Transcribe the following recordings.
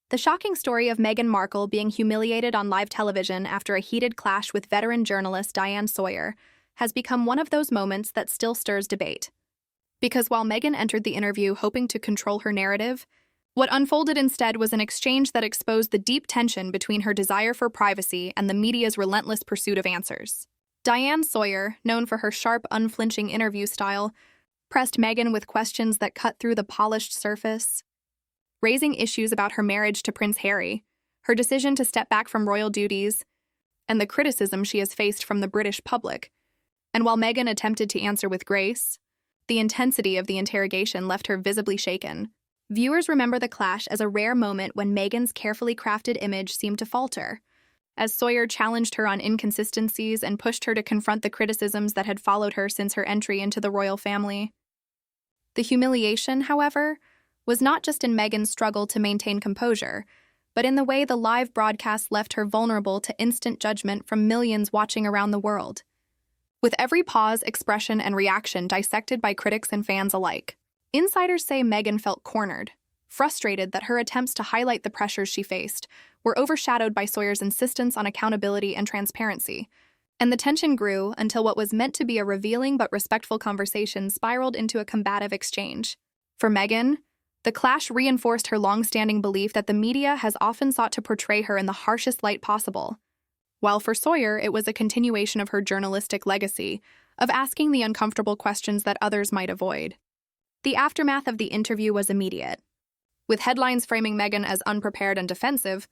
The shocking story of Meghan Markle being humiliated on live television after a heated clash with veteran journalist Diane Sawyer has become one of those moments that still stirs debate. Because while Meghan entered the interview hoping to control her narrative, what unfolded instead was an exchange that exposed the deep tension between her desire for privacy and the media's relentless pursuit of answers. Diane Sawyer, known for her sharp, unflinching interview style, pressed Meghan with questions that cut through the polished surface, raising issues about her marriage to Prince Harry, her decision to step back from royal duties, and the criticism she has faced from the British public. And while Meghan attempted to answer with grace, the intensity of the interrogation left her visibly shaken. Viewers remember the clash as a rare moment when Meghan's carefully crafted image seemed to falter, as Sawyer challenged her on inconsistencies and pushed her to confront the criticisms that had followed her since her entry into the royal family. The humiliation, however, was not just in Meghan's struggle to maintain composure, but in the way the live broadcast left her vulnerable to instant judgment from millions watching around the world. With every pause, expression, and reaction dissected by critics and fans alike, insiders say Meghan felt cornered, frustrated that her attempts to highlight the pressures she faced were overshadowed by Sawyer's insistence on accountability and transparency, and the tension grew until what was meant to be a revealing but respectful conversation spiraled into a combative exchange. For Meghan, the clash reinforced her long-standing belief that the media has often sought to portray her in the harshest light possible, while for Sawyer it was a continuation of her journalistic legacy of asking the uncomfortable questions that others might avoid. The aftermath of the interview was immediate, with headlines framing Meghan as unprepared and defensive,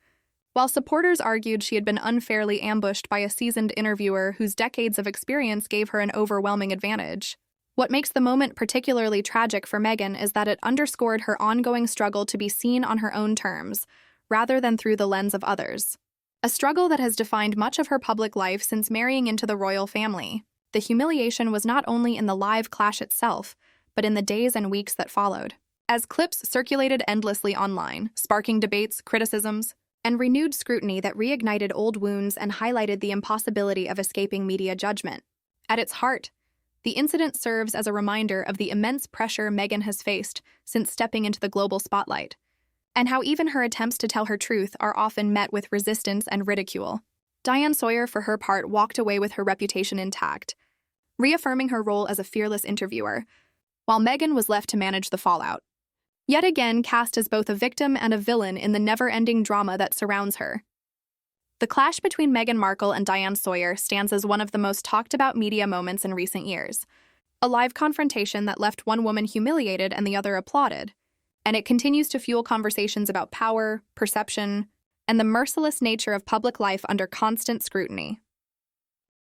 while supporters argued she had been unfairly ambushed by a seasoned interviewer whose decades of experience gave her an overwhelming advantage. What makes the moment particularly tragic for Meghan is that it underscored her ongoing struggle to be seen on her own terms, rather than through the lens of others. A struggle that has defined much of her public life since marrying into the royal family. The humiliation was not only in the live clash itself, but in the days and weeks that followed. As clips circulated endlessly online, sparking debates, criticisms, and renewed scrutiny that reignited old wounds and highlighted the impossibility of escaping media judgment. At its heart, the incident serves as a reminder of the immense pressure Meghan has faced since stepping into the global spotlight, and how even her attempts to tell her truth are often met with resistance and ridicule. Diane Sawyer, for her part, walked away with her reputation intact, reaffirming her role as a fearless interviewer, while Meghan was left to manage the fallout, yet again cast as both a victim and a villain in the never-ending drama that surrounds her. The clash between Meghan Markle and Diane Sawyer stands as one of the most talked-about media moments in recent years, a live confrontation that left one woman humiliated and the other applauded, and it continues to fuel conversations about power, perception, and the merciless nature of public life under constant scrutiny.